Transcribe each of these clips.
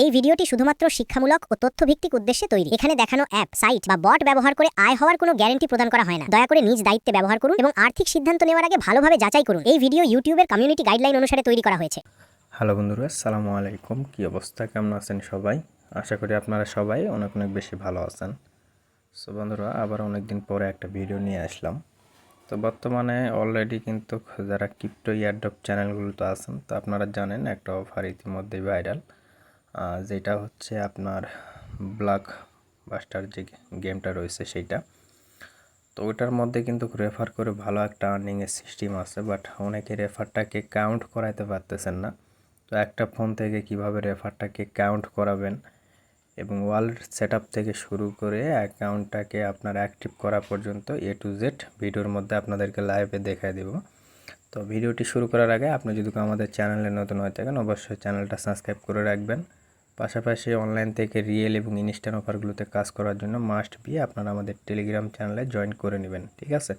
এই ভিডিওটি শুধুমাত্র শিক্ষামূলক ও তথ্যভিত্তিক উদ্দেশ্যে তৈরি। এখানে দেখানো অ্যাপ, সাইট বা বট ব্যবহার করে আয় হওয়ার কোনো গ্যারান্টি প্রদান করা হয় না। দয়া করে নিজ দায়িত্বে ব্যবহার করুন এবং আর্থিক সিদ্ধান্ত নেওয়ার আগে ভালোভাবে যাচাই করুন। এই ভিডিও ইউটিউবের কমিউনিটি গাইডলাইন অনুসারে তৈরি করা হয়েছে। হ্যালো বন্ধুরা, আসসালামু আলাইকুম। কী অবস্থা, কেমন আছেন সবাই? আশা করি আপনারা সবাই অনেক অনেক বেশি ভালো আছেন। সো বন্ধুরা, আবার অনেক দিন পরে একটা ভিডিও নিয়ে আসলাম। তো বর্তমানে অলরেডি কিন্তু যারা ক্রিপ্টো ইয়ারড্রপ চ্যানেলগুলোতে আছেন, তো আপনারা জানেন একটা অফার ইতিমধ্যেই ভাইরাল, যেটা হচ্ছে আপনার ব্লক বাস্টার যে গেমটা রয়েছে সেইটা। তো ওটার মধ্যে কিন্তু রেফার করে ভালো একটা আর্নিংয়ের সিস্টেম আছে, বাট অনেকে রেফারটাকে কাউন্ট করাইতে পারতেছেন না। তো একটা ফোন থেকে কিভাবে রেফারটাকে কাউন্ট করাবেন এবং ওয়ালেট সেটআপ থেকে শুরু করে অ্যাকাউন্টটাকে আপনার অ্যাক্টিভ করা পর্যন্ত A to Z ভিডিওর মধ্যে আপনাদেরকে লাইভে দেখায় দেব। তো ভিডিওটি শুরু করার আগে আপনি যদি আমাদের চ্যানেলে নতুন হয়ে থাকেন, অবশ্যই চ্যানেলটা সাবস্ক্রাইব করে রাখবেন। পাশাপাশি অনলাইন থেকে রিয়েল এবং ইনস্ট্যান্ট অফারগুলোতে কাজ করার জন্য মাস্ট বি আপনারা আমাদের টেলিগ্রাম চ্যানেলে জয়েন করে নেবেন, ঠিক আছে?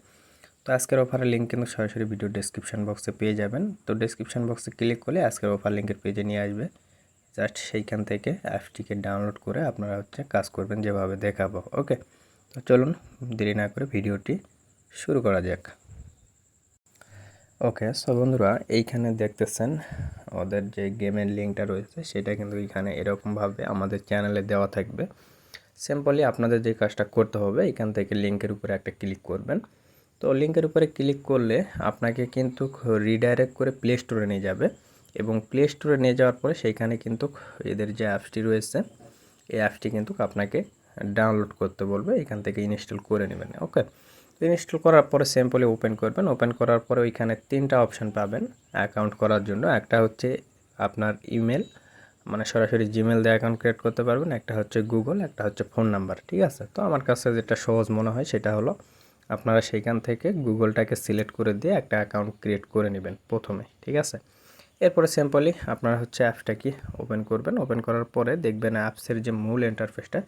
তো আজকের অফারের লিঙ্ক কিন্তু সরাসরি ভিডিও ডেসক্রিপশন বক্সে পেয়ে যাবেন। তো ডেসক্রিপশন বক্সে ক্লিক করলে আজকের অফার লিঙ্কের পেজে নিয়ে আসবে। জাস্ট সেইখান থেকে অ্যাপটিকে ডাউনলোড করে আপনারা কাজ করবেন যেভাবে দেখাবো। ওকে, তো চলুন দেরি না করে ভিডিওটি শুরু করা যাক। ওকে, সো বন্ধুরা, এইখানে দেখতেছেন ওদের যে গেমের লিঙ্কটা রয়েছে সেটা কিন্তু এইখানে এরকমভাবে আমাদের চ্যানেলে দেওয়া থাকবে। সিম্পলি আপনাদের যে কাজটা করতে হবে, এখান থেকে লিঙ্কের উপরে একটা ক্লিক করবেন। তো লিঙ্কের উপরে ক্লিক করলে আপনাকে কিন্তু রিডাইরেক্ট করে প্লে স্টোরে নিয়ে যাবে এবং প্লে স্টোরে নিয়ে যাওয়ার পরে সেইখানে কিন্তু এদের যে অ্যাপসটি রয়েছে এই অ্যাপসটি কিন্তু আপনাকে ডাউনলোড করতে বলবে, এখান থেকে ইনস্টল করে নেবেন। ওকে, ইনস্টল করার পরে সিম্পলি ওপেন করবেন। ওপেন করার পরে ওইখানে তিনটা অপশান পাবেন অ্যাকাউন্ট করার জন্য। একটা হচ্ছে আপনার ইমেল, মানে সরাসরি জিমেল দিয়ে অ্যাকাউন্ট ক্রিয়েট করতে পারবেন। একটা হচ্ছে গুগল, একটা হচ্ছে ফোন নাম্বার, ঠিক আছে? তো আমার কাছে যেটা সহজ মনে হয় সেটা হলো আপনারা সেইখান থেকে গুগলটাকে সিলেক্ট করে দিয়ে একটা অ্যাকাউন্ট ক্রিয়েট করে নেবেন প্রথমে, ঠিক আছে? এরপরে সিম্পলি আপনারা অ্যাপসটা কি ওপেন করবেন। ওপেন করার পরে দেখবেন অ্যাপসের যে মূল ইন্টারফেসটা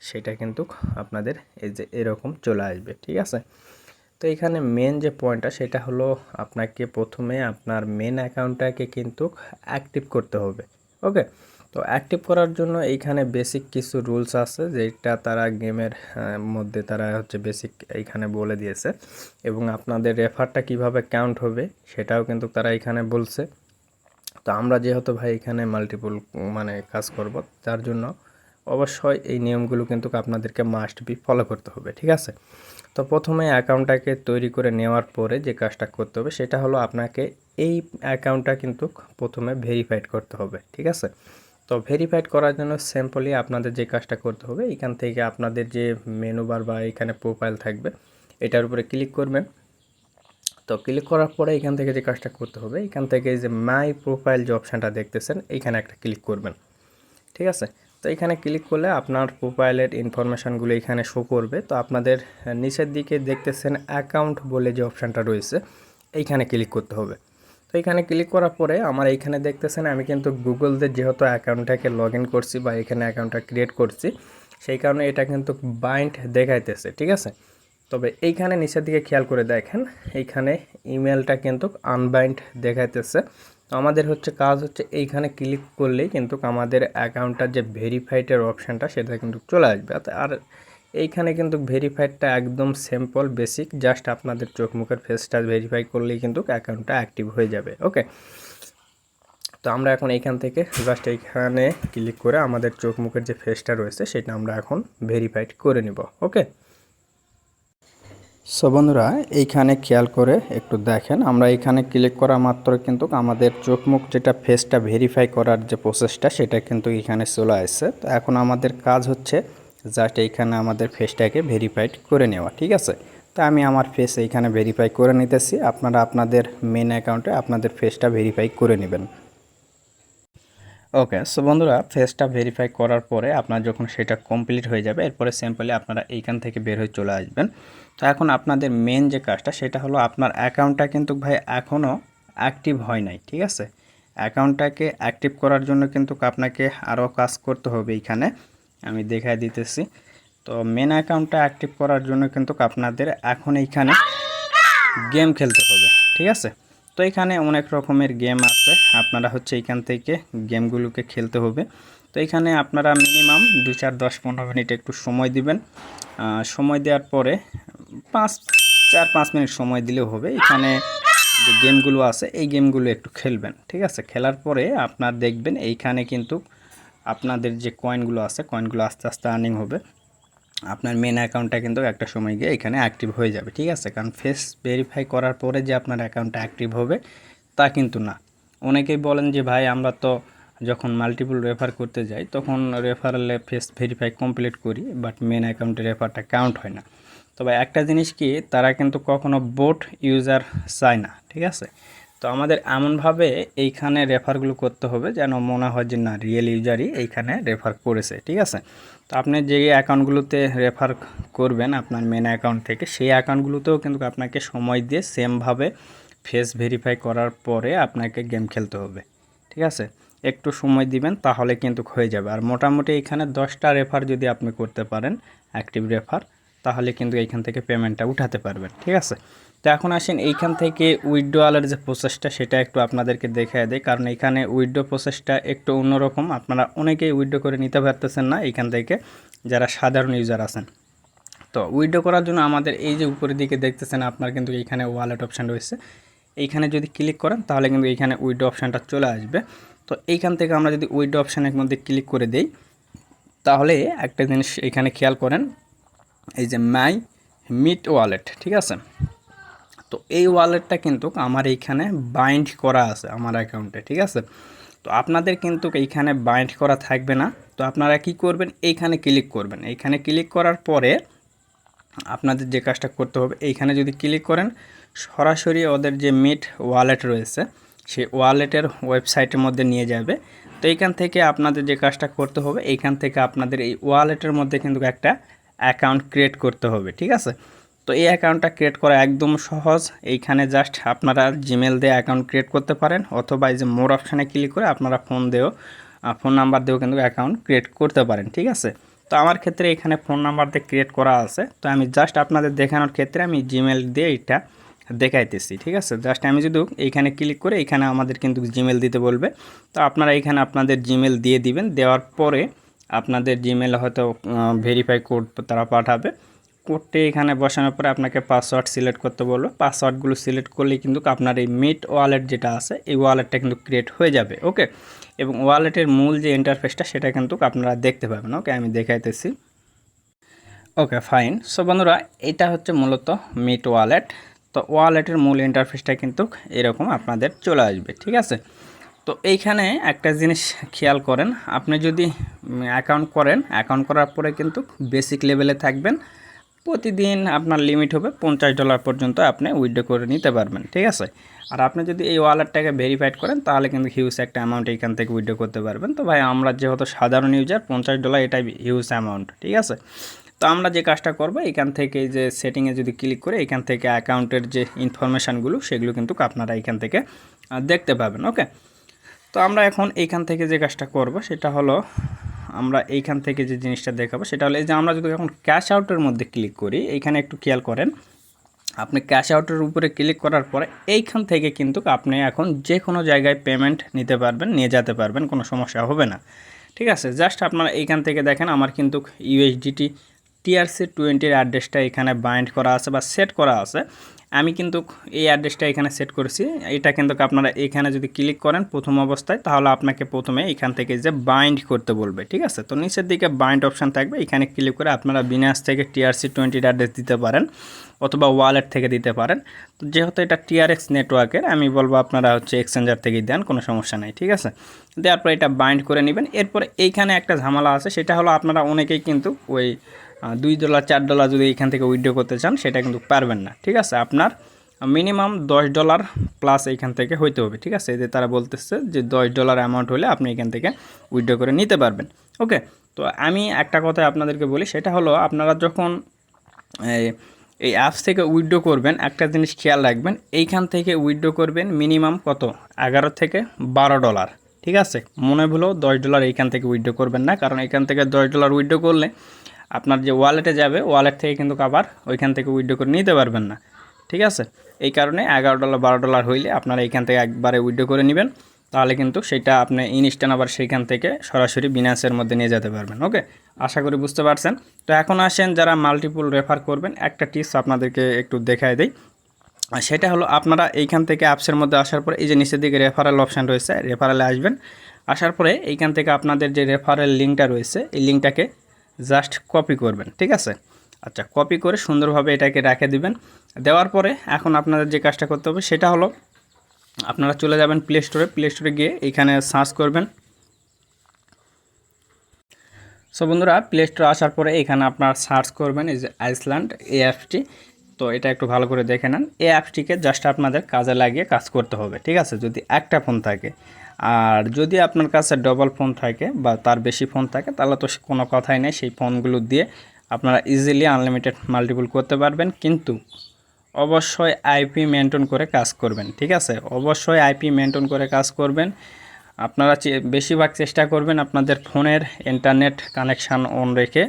সেটা কিন্তু আপনাদের এই যে এরকম চলে আসবে, ঠিক আছে? তো এখানে মেন যে পয়েন্টটা সেটা হলো আপনাকে প্রথমে আপনার মেন অ্যাকাউন্টটাকে কিন্তু অ্যাক্টিভ করতে হবে। ওকে, তো অ্যাক্টিভ করার জন্য এইখানে বেসিক কিছু রুলস আছে যেটা তারা গেমের মধ্যে তারা বেসিক এইখানে বলে দিয়েছে এবং আপনাদের রেফারটা কিভাবে কাউন্ট হবে সেটাও কিন্তু তারা এখানে বলছে। তো আমরা যেহেতু ভাই এখানে মাল্টিপল কাজ করব, তার জন্য অবশ্যই এই নিয়মগুলো কিন্তু আপনাদেরকে মাস্ট বি ফলো করতে হবে, ঠিক আছে? তো প্রথমে অ্যাকাউন্টটাকে তৈরি করে নেওয়ার পরে যে কাজটা করতে হবে সেটা হলো আপনাকে এই অ্যাকাউন্টটা কিন্তু প্রথমে ভেরিফাইড করতে হবে, ঠিক আছে? তো ভেরিফাইড করার জন্য সিম্পলি আপনাদের যে কাজটা করতে হবে, এখান থেকে আপনাদের যে মেনু বার বা এখানে প্রোফাইল থাকবে এটার উপরে ক্লিক করবেন। তো ক্লিক করার পরে এখান থেকে যে কাজটা করতে হবে, এখান থেকে এই যে মাই প্রোফাইল যে অপশানটা দেখতেছেন এইখানে একটা ক্লিক করবেন, ঠিক আছে? তো এখানে ক্লিক করলে আপনার প্রোফাইলের ইনফরমেশানগুলো এখানে শো করবে। তো আপনাদের নিচের দিকে দেখতেছেন অ্যাকাউন্ট বলে যে অপশানটা রয়েছে এইখানে ক্লিক করতে হবে। তো এখানে ক্লিক করার পরে আমার এইখানে দেখতেছেন আমি কিন্তু গুগলদের যেহেতু অ্যাকাউন্টটাকে লগ ইন করছি বা এখানে অ্যাকাউন্টটা ক্রিয়েট করছি, সেই কারণে এটা কিন্তু বাইন্ড দেখাইতেছে, ঠিক আছে? তবে এইখানে নিচের দিকে খেয়াল করে দেখেন, এইখানে ইমেলটা কিন্তু আনবাইন্ড দেখাইতেছে। তো আমাদের কাজ এইখানে ক্লিক করলেই কিন্তু আমাদের অ্যাকাউন্টটার যে ভেরিফাইডের অপশানটা সেটা কিন্তু চলে আসবে। আর এইখানে কিন্তু ভেরিফাইডটা একদম সিম্পল বেসিক, জাস্ট আপনাদের চোখ মুখের ফেসটা ভেরিফাই করলেই কিন্তু অ্যাকাউন্টটা অ্যাক্টিভ হয়ে যাবে। ওকে, তো আমরা এখন এইখান থেকে জাস্ট এইখানে ক্লিক করে আমাদের চোখ মুখের যে ফেসটা রয়েছে সেটা আমরা এখন ভেরিফাইড করে নিব। ওকে, সো বন্ধুরা, এইখানে খেয়াল করে একটু দেখেন, আমরা এইখানে ক্লিক করা মাত্র কিন্তু আমাদের চোখ মুখ যেটা ফেসটা ভেরিফাই করার যে প্রসেসটা সেটা কিন্তু এখানে চলে আসছে। তো এখন আমাদের কাজ জাস্ট এইখানে আমাদের ফেসটাকে ভেরিফাইড করে নেওয়া, ঠিক আছে? তো আমি আমার ফেস এইখানে ভেরিফাই করে নিতেছি, আপনারা আপনাদের মেন অ্যাকাউন্টে আপনাদের ফেসটা ভেরিফাই করে নেবেন। ওকে, সো বন্ধুরা, ফেসটা ভেরিফাই করার পরে আপনার যখন সেটা কমপ্লিট হয়ে যাবে এরপরে সিম্পলি আপনারা এইখান থেকে বের হয়ে চলে আসবেন। তো এখন আপনাদের মেন যে কাজটা সেটা হলো আপনার অ্যাকাউন্টটা কিন্তু ভাই এখনও অ্যাক্টিভ হয় নাই, ঠিক আছে? অ্যাকাউন্টটাকে অ্যাক্টিভ করার জন্য কিন্তু আপনাকে আরও কাজ করতে হবে। এইখানে আমি দেখাই দিতেছি। তো মেন অ্যাকাউন্টটা অ্যাক্টিভ করার জন্য কিন্তু আপনাদের এখন এইখানে গেম খেলতে হবে, ঠিক আছে? তো এখানে অনেক রকমের গেম আছে, আপনারা এইখান থেকে গেমগুলোকে খেলতে হবে। তো এখানে আপনারা মিনিমাম 2-4-10-15 মিনিট একটু সময় দিবেন। সময় দেওয়ার পরে 4-5 মিনিট সময় দিলেও হবে। এখানে যে গেমগুলো আছে এই গেমগুলো একটু খেলবেন, ঠিক আছে। খেলার পরে আপনার দেখবেন এইখানে কিন্তু আপনাদের যে কয়েনগুলো আছে কয়েনগুলো আস্তে আস্তে আর্নিং হবে। আপনার মেন অ্যাকাউন্টটা কিন্তু একটা সময় গিয়ে এখানে অ্যাক্টিভ হয়ে যাবে, ঠিক আছে। কারণ ফেস ভেরিফাই করার পরে যে আপনার অ্যাকাউন্টটা অ্যাক্টিভ হবে তা কিন্তু না। অনেকেই বলেন যে ভাই আমরা তো যখন মাল্টিপল রেফার করতে যাই তখন রেফারেলে ফেস ভেরিফাই কমপ্লিট করি, বাট মেন অ্যাকাউন্টে রেফারটা কাউন্ট হয় না। তবে একটা জিনিস কি, তারা কিন্তু কখনো বোট ইউজার চায় না, ঠিক আছে। তো আমাদের এমনভাবে এইখানে রেফারগুলো করতে হবে যেন মনে হয় যে না রিয়েল ইউজারই এইখানে রেফার করেছে, ঠিক আছে। তো আপনি যে অ্যাকাউন্টগুলোতে রেফার করবেন আপনার মেন অ্যাকাউন্ট থেকে, সেই অ্যাকাউন্টগুলোতেও কিন্তু আপনাকে সময় দিয়ে সেমভাবে ফেস ভেরিফাই করার পরে আপনাকে গেম খেলতে হবে, ঠিক আছে। একটু সময় দিবেন তাহলে কিন্তু হয়ে যাবে। আর মোটামুটি এখানে 10টা রেফার যদি আপনি করতে পারেন অ্যাক্টিভ রেফার, তাহলে কিন্তু এইখান থেকে পেমেন্টটা উঠাতে পারবেন, ঠিক আছে। তো এখন আসেন এইখান থেকে উইথড্রয়ালের যে প্রসেসটা সেটা একটু আপনাদেরকে দেখিয়ে দেয়, কারণ এখানে উইথড্র প্রসেসটা একটু অন্যরকম। আপনারা অনেকেই উইথড্র করে নিতে পারতেছেন না এইখান থেকে, যারা সাধারণ ইউজার আছেন। তো উইথড্র করার জন্য আমাদের এই যে উপরের দিকে দেখতেছেন আপনার কিন্তু এইখানে ওয়ালেট অপশান রয়েছে। এইখানে যদি ক্লিক করেন তাহলে কিন্তু এইখানে উইথড্র অপশানটা চলে আসবে। তো এইখান থেকে আমরা যদি উইথড্র অপশানের মধ্যে ক্লিক করে দেই তাহলে একটা জিনিস এখানে খেয়াল করেন, এই যে মাই মিট ওয়ালেট, ঠিক আছে। তো এই ওয়ালেটটা কিন্তু আমার এইখানে বাইন্ড করা আছে আমার অ্যাকাউন্টে, ঠিক আছে। তো আপনাদের কিন্তু এইখানে বাইন্ড করা থাকবে না। তো আপনারা কি করবেন, এইখানে ক্লিক করবেন। এইখানে ক্লিক করার পরে আপনাদের যে কাজটা করতে হবে, এইখানে যদি ক্লিক করেন সরাসরি ওদের যে মিট ওয়ালেট রয়েছে সেই ওয়ালেটের ওয়েবসাইটের মধ্যে নিয়ে যাবে। তো এইখান থেকে আপনাদের যে কাজটা করতে হবে, এইখান থেকে আপনাদের এই ওয়ালেটের মধ্যে কিন্তু একটা অ্যাকাউন্ট ক্রিয়েট করতে হবে, ঠিক আছে। তো এই অ্যাকাউন্টটা ক্রিয়েট করা একদম সহজ। এইখানে জাস্ট আপনারা জিমেল দিয়ে অ্যাকাউন্ট ক্রিয়েট করতে পারেন, অথবা এই যে মোর অপশানে ক্লিক করে আপনারা ফোন নাম্বার দিয়েও কিন্তু অ্যাকাউন্ট ক্রিয়েট করতে পারেন, ঠিক আছে। তো আমার ক্ষেত্রে এখানে ফোন নাম্বার দিয়ে ক্রিয়েট করা আছে। তো আমি জাস্ট আপনাদের দেখানোর ক্ষেত্রে আমি জিমেল দিয়ে এটা দেখাইতেছি, ঠিক আছে। জাস্ট আমি যদি এইখানে ক্লিক করে এখানে আমাদের কিন্তু জিমেল দিতে বলবে। তো আপনারা এখানে আপনাদের জিমেল দিয়ে দিবেন। দেওয়ার পরে আপনাদের জিমেল হয়তো ভেরিফাই কোড তারা পাঠাবে। কোডটি এখানে বসানোর পরে আপনাকে পাসওয়ার্ড সিলেক্ট করতে বলবে। পাসওয়ার্ডগুলো সিলেক্ট করলেই কিন্তু আপনার এই মিট ওয়ালেট যেটা আছে এই ওয়ালেটটা কিন্তু ক্রিয়েট হয়ে যাবে, ওকে। এবং ওয়ালেটের মূল যে ইন্টারফেসটা সেটা কিন্তু আপনারা দেখতে পাবেন, ওকে। আমি দেখাইতেছি, ওকে ফাইন। সো বন্ধুরা, এটা হচ্ছে মূলত মিট ওয়ালেট। তো ওয়ালেটের মূল ইন্টারফেসটা কিন্তু এরকম আপনাদের চলে আসবে, ঠিক আছে। তো এইখানে একটা জিনিস খেয়াল করেন, আপনি যদি অ্যাকাউন্ট করেন, অ্যাকাউন্ট করার পরে কিন্তু বেসিক লেভেলে থাকবেন। প্রতিদিন আপনার লিমিট হবে $50 পর্যন্ত আপনি উইথড্র করে নিতে পারবেন, ঠিক আছে। আর আপনি যদি এই ওয়ালেটটাকে ভেরিফাইড করেন তাহলে কিন্তু হিউজ একটা অ্যামাউন্ট এইখান থেকে উইথড্র করতে পারবেন। তো ভাই আমরা যেহেতু সাধারণ ইউজার, $50 এটাই হিউজ অ্যামাউন্ট, ঠিক আছে। তো আমরা যে কাজটা করব, এখান থেকে যে সেটিংয়ে যদি ক্লিক করে এখান থেকে অ্যাকাউন্টের যে ইনফরমেশানগুলো সেগুলো কিন্তু আপনারা এখান থেকে দেখতে পাবেন, ওকে। তো আমরা এখন এইখান থেকে যে কাজটা করব সেটা হলো, আমরা এইখান থেকে যে জিনিসটা দেখাবো সেটা হলো এই যে আমরা যদি এখন ক্যাশ আউটের মধ্যে ক্লিক করি, এইখানে একটু খেয়াল করেন, আপনি ক্যাশ আউটের উপরে ক্লিক করার পরে এইখান থেকে কিন্তু আপনি এখন যে কোনো জায়গায় পেমেন্ট নিতে পারবেন, নিয়ে যেতে পারবেন, কোনো সমস্যা হবে না, ঠিক আছে। জাস্ট আপনারা এইখান থেকে দেখেন আমার কিন্তু USDT TRC20 অ্যাড্রেসটা এখানে বাইন্ড করা আছে বা সেট করা আছে। আমি কিন্তু এই অ্যাড্রেসটা এখানে সেট করেছি। এটা কিন্তু আপনারা এখানে যদি ক্লিক করেন প্রথম অবস্থায়, তাহলে আপনাকে প্রথমে এখান থেকে যে বাইন্ড করতে বলবে, ঠিক আছে। তো নিচের দিকে বাইন্ড অপশান থাকবে, এখানে ক্লিক করে আপনারা বিনাস থেকে TRC20 অ্যাড্রেস দিতে পারেন অথবা ওয়ালেট থেকে দিতে পারেন। তো যেহেতু এটা TRX নেটওয়ার্কের, আমি বলবো আপনারা হচ্ছে এক্সচেঞ্জার থেকেই দেন, কোনো সমস্যা নেই, ঠিক আছে। দেওয়ার পরে এটা বাইন্ড করে নেবেন। এরপরে এইখানে একটা ঝামেলা আছে, সেটা হলো আপনারা অনেকেই কিন্তু ওই $2-4 যদি এখান থেকে উইথড্র করতে চান সেটা কিন্তু পারবেন না, ঠিক আছে। আপনার মিনিমাম $10 প্লাস এইখান থেকে হইতে হবে, ঠিক আছে। এতে তারা বলতেছে যে $10 অ্যামাউন্ট হলে আপনি এখান থেকে উইথড্র করে নিতে পারবেন, ওকে। তো আমি একটা কথা আপনাদেরকে বলি, সেটা হলো আপনারা যখন এই অ্যাপস থেকে উইথড্র করবেন একটা জিনিস খেয়াল রাখবেন, এইখান থেকে উইথড্র করবেন মিনিমাম কত, $11 থেকে $12, ঠিক আছে। মনে হলেও $10 এইখান থেকে উইথড্র করবেন না, কারণ এখান থেকে $10 উইথড্র করলে আপনার যে ওয়ালেটে যাবে ওয়ালেট থেকে কিন্তু আবার ওইখান থেকে উইথড্র করে নিতে পারবেন না, ঠিক আছে। এই কারণে $11 $12 হইলে আপনারা এইখান থেকে একবারে উইথড্র করে নেবেন। তাহলে কিন্তু সেটা আপনি ইনস্ট্যান্ট আবার সেইখান থেকে সরাসরি বিনান্সের মধ্যে নিয়ে যেতে পারবেন। ওকে, আশা করি বুঝতে পারছেন। তো এখন আসেন যারা মাল্টিপল রেফার করবেন, একটা টিপস আপনাদেরকে একটু দেখায় দিই। আর সেটা হলো আপনারা এইখান থেকে অ্যাপসের মধ্যে আসার পরে এই যে নিচের দিকে রেফারেল অপশান রয়েছে, রেফারেলে আসবেন। আসার পরে এইখান থেকে আপনাদের যে রেফারেল লিঙ্কটা রয়েছে এই লিঙ্কটাকে জাস্ট কপি করবেন, ঠিক আছে। আচ্ছা, কপি করে সুন্দরভাবে এটাকে রেখে দিবেন। দেওয়ার পরে এখন আপনাদের যে কাজটা করতে হবে সেটা হলো আপনারা চলে যাবেন প্লে স্টোরে গিয়ে এইখানে সার্চ করবেন। সো বন্ধুরা, প্লে স্টোরে আসার পরে এখানে আপনার সার্চ করবেন এই যে আইসল্যান্ড এই অ্যাপসটি। তো এটা একটু ভালো করে দেখে নেন। এই অ্যাপসটিকে জাস্ট আপনাদের কাজে লাগিয়ে কাজ করতে হবে, ঠিক আছে, যদি একটা ফোন থাকে। আর যদি আপনার কাছে ডবল ফোন থাকে বা তার বেশি ফোন থাকে তাহলে তো কোনো কথাই নেই, সেই ফোনগুলো দিয়ে আপনারা ইজিলি আনলিমিটেড মাল্টিপল করতে পারবেন। কিন্তু অবশ্যই আইপি মেনটেন করে কাজ করবেন, ঠিক আছে, অবশ্যই আইপি মেনটেন করে কাজ করবেন। আপনারা বেশিরভাগ চেষ্টা করবেন আপনাদের ফোনের ইন্টারনেট কানেকশান অন রেখে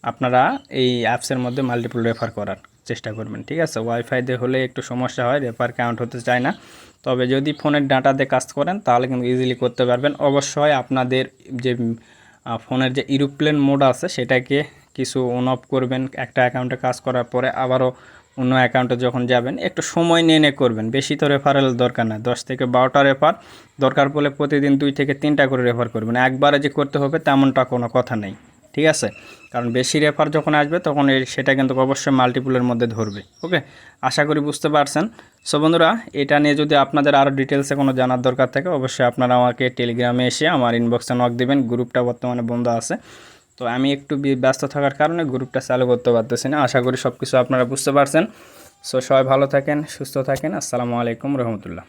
আপনারা এই অ্যাপসের মধ্যে মাল্টিপল রেফার করার চেষ্টা করবেন, ঠিক আছে। ওয়াইফাই দিয়ে হলে একটু সমস্যা হয়, রেফার কাউন্ট হতে চায় না। তবে যদি ফোনের ডাটা দিয়ে কাজ করেন তাহলে কিন্তু ইজিলি করতে পারবেন। অবশ্যই আপনাদের যে ফোনের যে এরোপ্লেন মোড আছে সেটাকে কিছু অন অফ করবেন। একটা অ্যাকাউন্টে কাজ করার পরে আবারও অন্য অ্যাকাউন্টে যখন যাবেন একটু সময় নিয়ে করবেন। বেশি তো রেফারেল দরকার না, 10 থেকে 12টা রেফার দরকার পড়লে প্রতিদিন 2 থেকে 3টা করে রেফার করবেন। একবারে যে করতে হবে তেমনটা কোনো কথা নেই, ঠিক আছে। কারণ বেশি রেফার যখন আসবে তখন সেটা কিন্তু অবশ্যই মাল্টিপলের মধ্যে ধরবে। ওকে, আশা করি বুঝতে পারছেন। সো বন্ধুরা, এটা নিয়ে যদি আপনাদের আরও ডিটেলসে কোনো জানার দরকার থাকে অবশ্যই আপনারা আমাকে টেলিগ্রামে এসে আমার ইনবক্সে নক দেবেন। গ্রুপটা বর্তমানে বন্ধ আছে, তো আমি একটু ব্যস্ত থাকার কারণে গ্রুপটা চালু করতে পারতেছি না। আশা করি সব কিছু আপনারা বুঝতে পারছেন। সো সবাই ভালো থাকেন, সুস্থ থাকেন। আসসালামু আলাইকুম রহমতুল্লাহ।